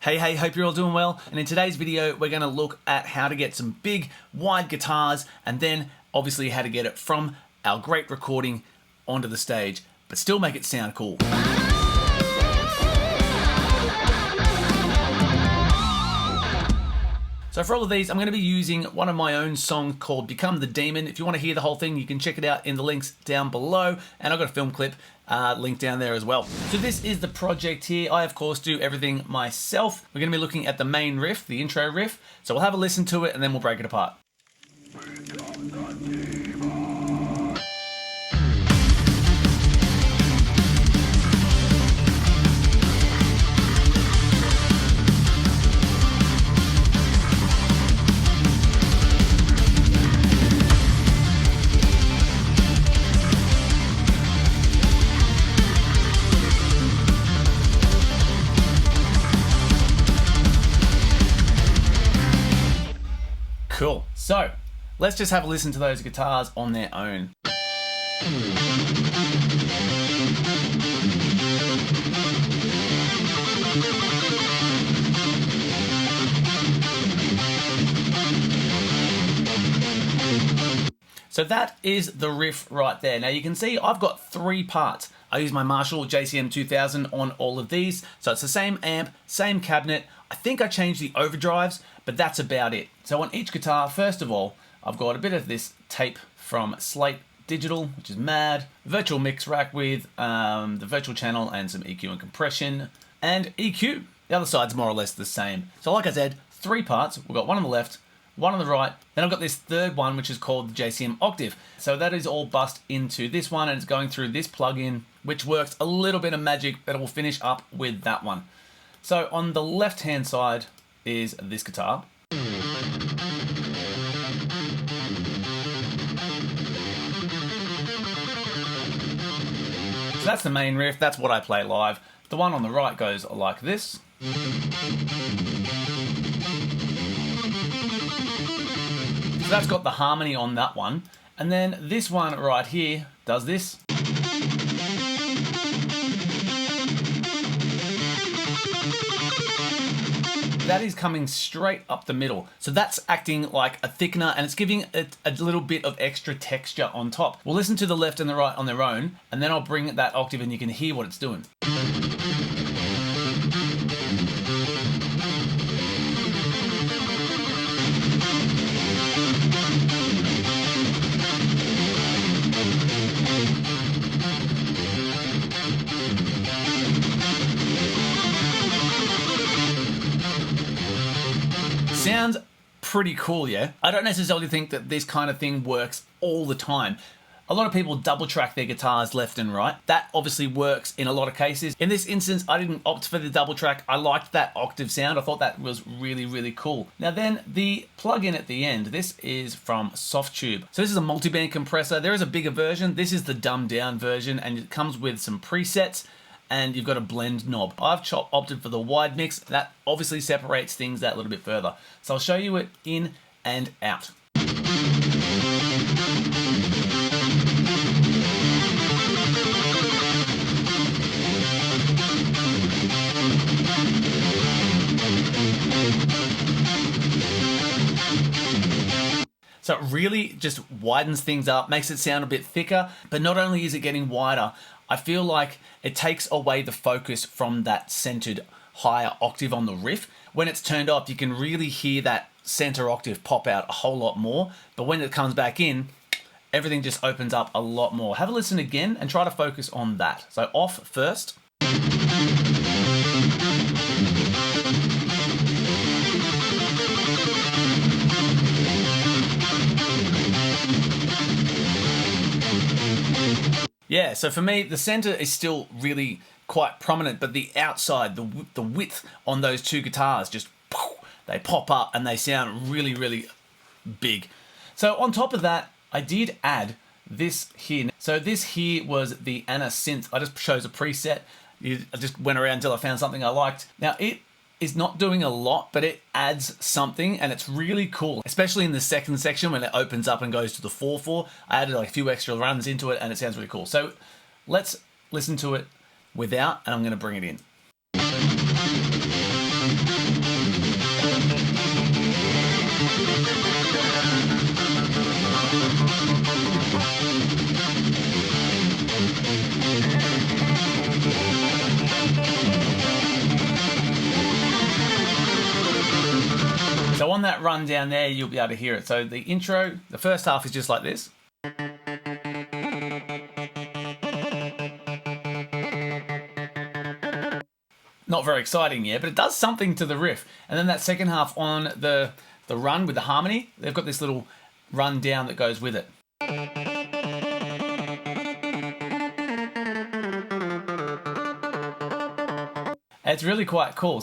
Hey, hope you're all doing well. And in today's video, we're gonna look at how to get some big, wide guitars, and then obviously how to get it from our great recording onto the stage, but still make it sound cool. So for all of these, I'm going to be using one of my own songs called Become the Demon. If you want to hear the whole thing, you can check it out in the links down below. And I've got a film clip link down there as well. So this is the project here. I, of course, do everything myself. We're going to be looking at the main riff, the intro riff. So we'll have a listen to it and then we'll break it apart. Cool. So let's just have a listen to those guitars on their own. So that is the riff right there. Now you can see I've got 3 parts. I use my Marshall JCM 2000 on all of these. So it's the same amp, same cabinet. I think I changed the overdrives, but that's about it. So on each guitar, first of all, I've got a bit of this tape from Slate Digital, which is mad, virtual mix rack with the virtual channel and some EQ and compression, and EQ. The other side's more or less the same. So like I said, 3 parts. We've got one on the left, one on the right, then I've got this third one, which is called the JCM Octave. So that is all bust into this one, and it's going through this plugin, which works a little bit of magic, but it will finish up with that one. So on the left-hand side is this guitar. So that's the main riff, that's what I play live. The one on the right goes like this. So that's got the harmony on that one. And then this one right here does this. That is coming straight up the middle. So that's acting like a thickener, and it's giving it a little bit of extra texture on top. We'll listen to the left and the right on their own, and then I'll bring that octave and you can hear what it's doing. Sounds pretty cool, yeah? I don't necessarily think that this kind of thing works all the time. A lot of people double track their guitars left and right. That obviously works in a lot of cases. In this instance, I didn't opt for the double track. I liked that octave sound. I thought that was really, really cool. Now then, the plug-in at the end, this is from Softtube. So this is a multi-band compressor. There is a bigger version. This is the dumbed down version, and it comes with some presets, and you've got a blend knob. I've opted for the wide mix. That obviously separates things that little bit further. So I'll show you it in and out. So it really just widens things up, makes it sound a bit thicker, but not only is it getting wider, I feel like it takes away the focus from that centered higher octave on the riff. When it's turned off, you can really hear that center octave pop out a whole lot more, but when it comes back in, everything just opens up a lot more. Have a listen again and try to focus on that. So off first. Yeah, so for me, the center is still really quite prominent, but the outside, the width on those 2 guitars, just they pop up and they sound really, really big. So on top of that, I did add this here. So this here was the Anna synth. I just chose a preset. I just went around until I found something I liked. Now it is not doing a lot, but it adds something, and it's really cool, especially in the second section when it opens up and goes to the 4/4. I added like a few extra runs into it, and it sounds really cool. So let's listen to it without, and I'm going to bring it in. on that run down there, you'll be able to hear it. So the intro, the first half is just like this. Not very exciting yet, but it does something to the riff. And then that second half on the run with the harmony, they've got this little run down that goes with it. It's really quite cool.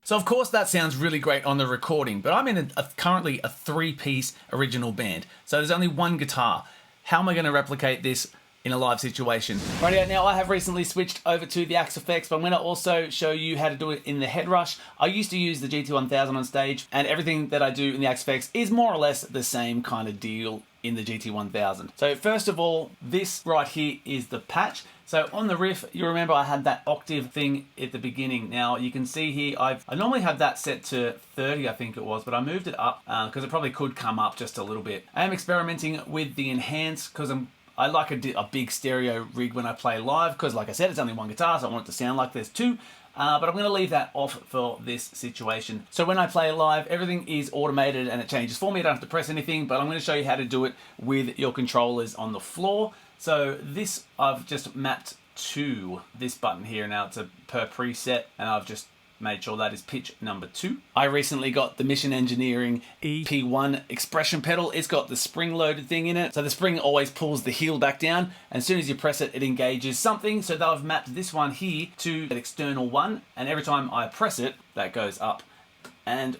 So of course that sounds really great on the recording, but I'm in currently a 3-piece original band. So there's only one guitar. How am I going to replicate this in a live situation? Right now I have recently switched over to the Axe Effects, but I'm going to also show you how to do it in the HeadRush. I used to use the GT1000 on stage, and everything that I do in the Axe Effects is more or less the same kind of deal in the GT1000. So first of all, this right here is the patch. So on the riff, you remember I had that octave thing at the beginning. Now you can see here, I normally have that set to 30, I think it was, but I moved it up because it probably could come up just a little bit. I am experimenting with the enhance because I like a big stereo rig when I play live because, like I said, it's only one guitar, so I want it to sound like there's two. But I'm going to leave that off for this situation. So when I play live, everything is automated and it changes for me. I don't have to press anything, but I'm going to show you how to do it with your controllers on the floor. So this I've just mapped to this button here. Now it's a per preset, and I've just made sure that is pitch number 2. I recently got the Mission Engineering EP1 expression pedal. It's got the spring-loaded thing in it. So the spring always pulls the heel back down. And as soon as you press it, it engages something. So I've mapped this one here to an external one. And every time I press it, that goes up. And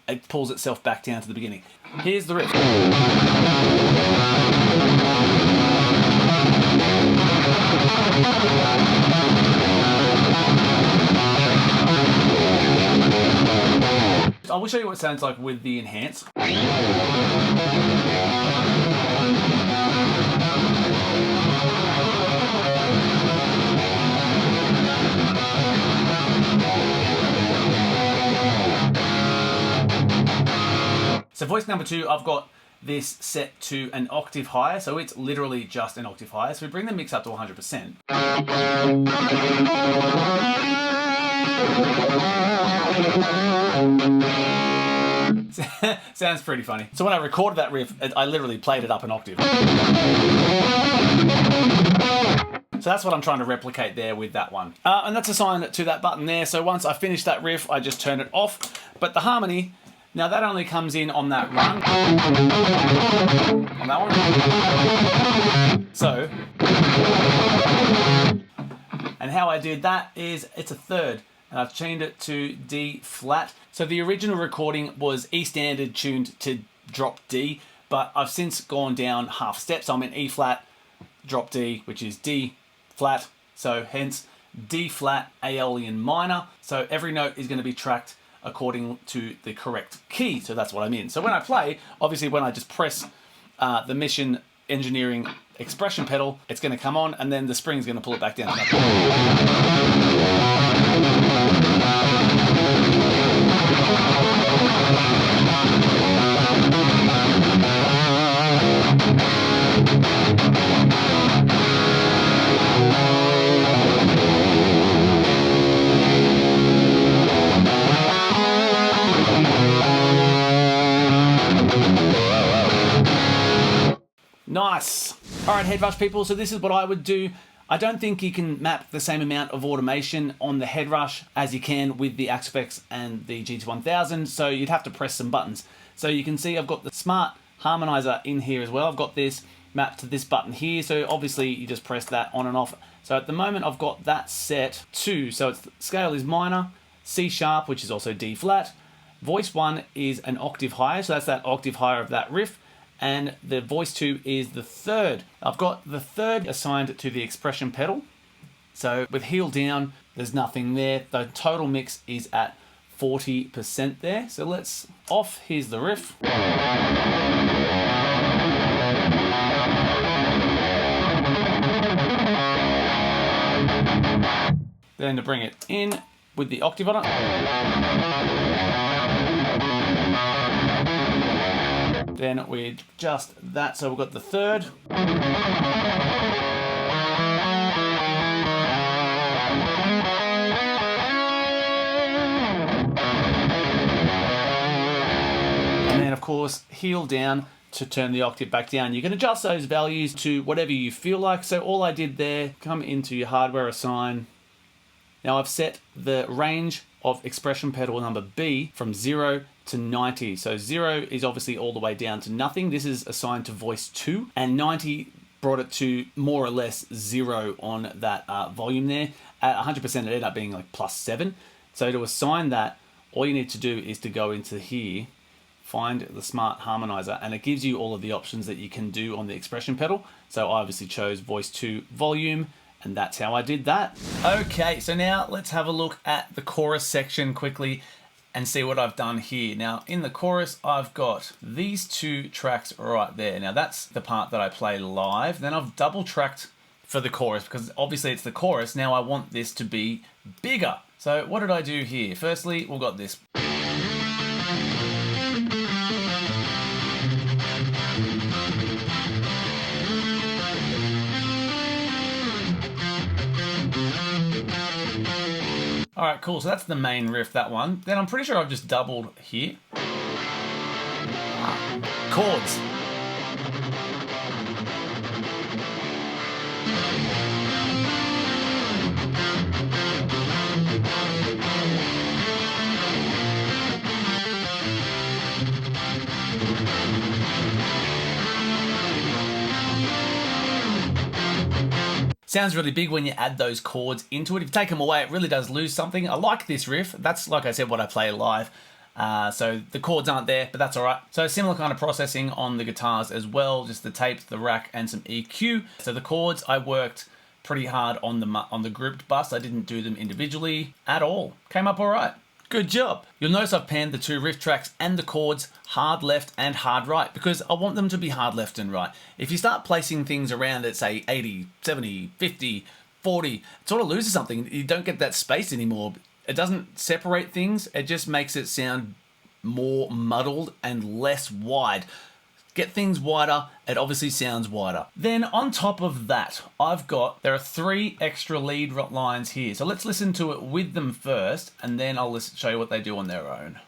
it pulls itself back down to the beginning. Here's the riff. I will show you what it sounds like with the enhance. So voice number 2, I've got this set to an octave higher, so it's literally just an octave higher. So we bring the mix up to 100%. Sounds pretty funny. So when I recorded that riff, I literally played it up an octave. So that's what I'm trying to replicate there with that one. And that's assigned to that button there. So once I finish that riff, I just turn it off. But the harmony, now that only comes in on that run. On that one. So, and how I did that is it's a third. And I've changed it to D flat. So the original recording was E standard tuned to drop D, but I've since gone down half steps. So I'm in E flat, drop D, which is D flat. So hence D flat, Aeolian minor. So every note is going to be tracked according to the correct key. So that's what I'm in. So when I play, obviously when I just press the Mission Engineering expression pedal, it's going to come on, and then the spring's going to pull it back down. Nice. All right, HeadRush people, so this is what I would do. I don't think you can map the same amount of automation on the HeadRush as you can with the Axe Effects and the GT1000, so you'd have to press some buttons. So you can see I've got the smart harmonizer in here as well. I've got this mapped to this button here, so obviously you just press that on and off. So at the moment I've got that set to, so its scale is minor, C sharp, which is also D flat. Voice 1 is an octave higher, so that's that octave higher of that riff. And the voice 2 is the third. I've got the third assigned to the expression pedal. So with heel down, there's nothing there. The total mix is at 40% there. So let's off, here's the riff. Then to bring it in with the octave on it. Then we adjust that, so we've got the third. heel down to turn the octave back down. You can adjust those values to whatever you feel like. So all I did there, come into your hardware assign. Now I've set the range of expression pedal number B from 0 to 90. So 0 is obviously all the way down to nothing. This is assigned to voice 2, and 90 brought it to more or less 0 on that volume there. At 100% it ended up being like +7. So to assign that, all you need to do is to go into here, find the smart harmonizer, and it gives you all of the options that you can do on the expression pedal. So I obviously chose voice 2 volume, and that's how I did that. Okay, so now let's have a look at the chorus section quickly and see what I've done here. Now in the chorus, I've got these 2 tracks right there. Now that's the part that I play live. Then I've double tracked for the chorus because obviously it's the chorus. Now I want this to be bigger. So what did I do here? Firstly, we've got this. All right, cool. So that's the main riff, that one. Then I'm pretty sure I've just doubled here. Chords. Sounds really big when you add those chords into it. If you take them away, it really does lose something. I like this riff. That's, like I said, what I play live. So the chords aren't there, but that's all right. So similar kind of processing on the guitars as well, just the tape, the rack, and some EQ. So the chords, I worked pretty hard on the grouped bus. I didn't do them individually at all. Came up all right. Good job. You'll notice I've panned the 2 riff tracks and the chords hard left and hard right because I want them to be hard left and right. If you start placing things around at say 80, 70, 50, 40, it sort of loses something. You don't get that space anymore. It doesn't separate things. It just makes it sound more muddled and less wide. Get things wider, it obviously sounds wider. Then on top of that, there are 3 extra lead lines here. So let's listen to it with them first, and then I'll show you what they do on their own.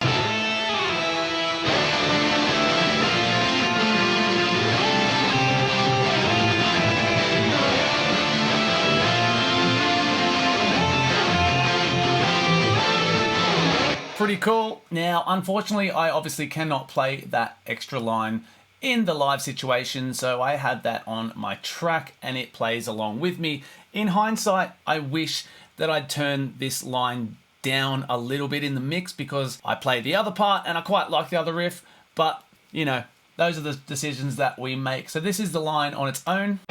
Pretty cool. Now, unfortunately, I obviously cannot play that extra line in the live situation, so I had that on my track and it plays along with me. In hindsight, I wish that I'd turn this line down a little bit in the mix because I played the other part and I quite like the other riff, but you know, those are the decisions that we make. So this is the line on its own.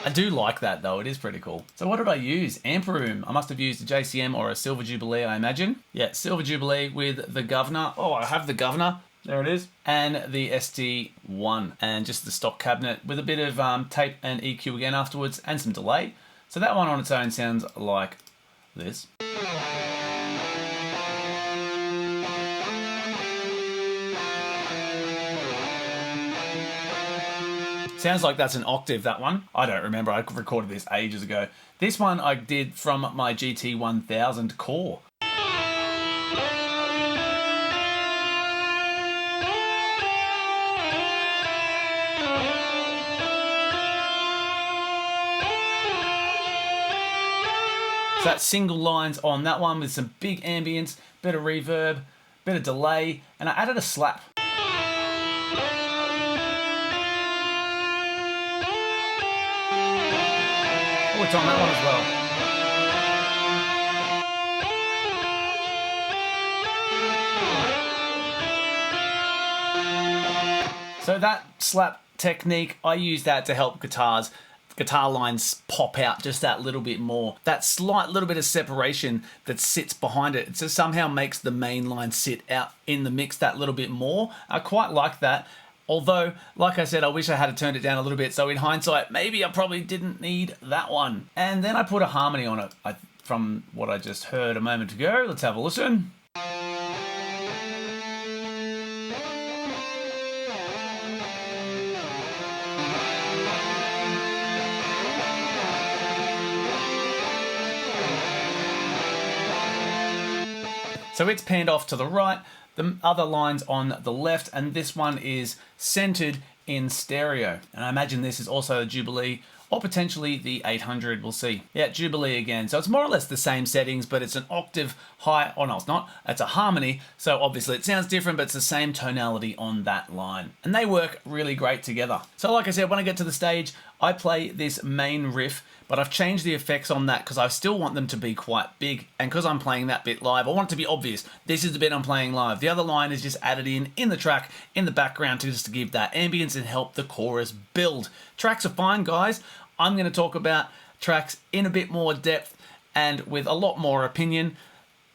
I do like that though, it is pretty cool. So what did I use? Amp room. I must have used a JCM or a Silver Jubilee, I imagine. Yeah, Silver Jubilee with the governor. Oh, I have the governor. There it is. And the SD1 and just the stock cabinet with a bit of tape and EQ again afterwards and some delay. So that one on its own sounds like this. Sounds like that's an octave, that one. I don't remember, I recorded this ages ago. This one I did from my GT1000 Core. So that's single lines on that one with some big ambience, bit of reverb, bit of delay, and I added a slap. Oh, it's on that one as well. So that slap technique, I use that to help guitar lines pop out just that little bit more. That slight little bit of separation that sits behind it. It just somehow makes the main line sit out in the mix that little bit more. I quite like that. Although, like I said, I wish I had turned it down a little bit. So in hindsight, maybe I probably didn't need that one. And then I put a harmony on it from what I just heard a moment ago. Let's have a listen. So it's panned off to the right, the other line's on the left, and this one is centered in stereo. And I imagine this is also a Jubilee, or potentially the 800, we'll see. Yeah, Jubilee again. So it's more or less the same settings, but it's an octave high. Oh no, it's not. It's a harmony. So obviously it sounds different, but it's the same tonality on that line. And they work really great together. So like I said, when I get to the stage, I play this main riff, but I've changed the effects on that because I still want them to be quite big. And because I'm playing that bit live, I want it to be obvious. This is the bit I'm playing live. The other line is just added in the track, in the background, to just to give that ambience and help the chorus build. Tracks are fine, guys. I'm going to talk about tracks in a bit more depth and with a lot more opinion.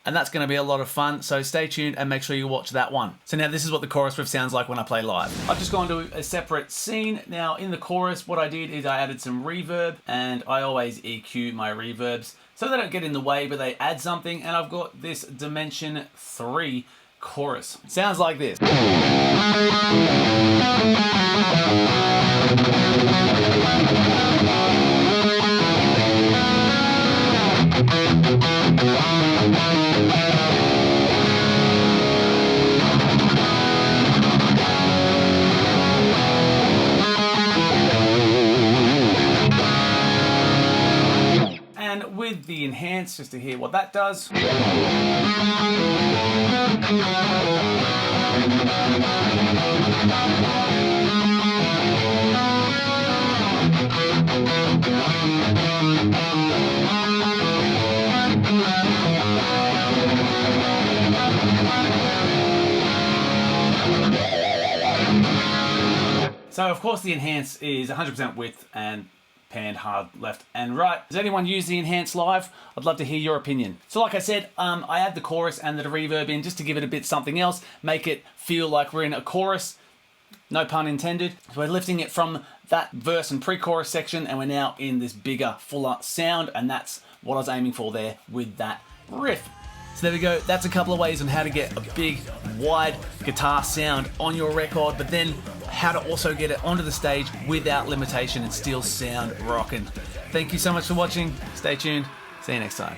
And that's going to be a lot of fun, so stay tuned and make sure you watch that one. So now this is what the chorus riff sounds like when I play live. I've just gone to a separate scene. Now in the chorus, what I did is I added some reverb, and I always EQ my reverbs so they don't get in the way, but they add something. And I've got this Dimension 3 chorus. Sounds like this. And with the enhance, just to hear what that does. So of course the enhance is 100% width and panned hard left and right. Does anyone use the enhance live? I'd love to hear your opinion. So like I said, I add the chorus and the reverb in just to give it a bit something else, make it feel like we're in a chorus, no pun intended. So we're lifting it from that verse and pre-chorus section, and we're now in this bigger, fuller sound, and that's what I was aiming for there with that riff. So there we go, that's a couple of ways on how to get a big, wide guitar sound on your record, but then how to also get it onto the stage without limitation and still sound rockin'. Thank you so much for watching. Stay tuned. See you next time.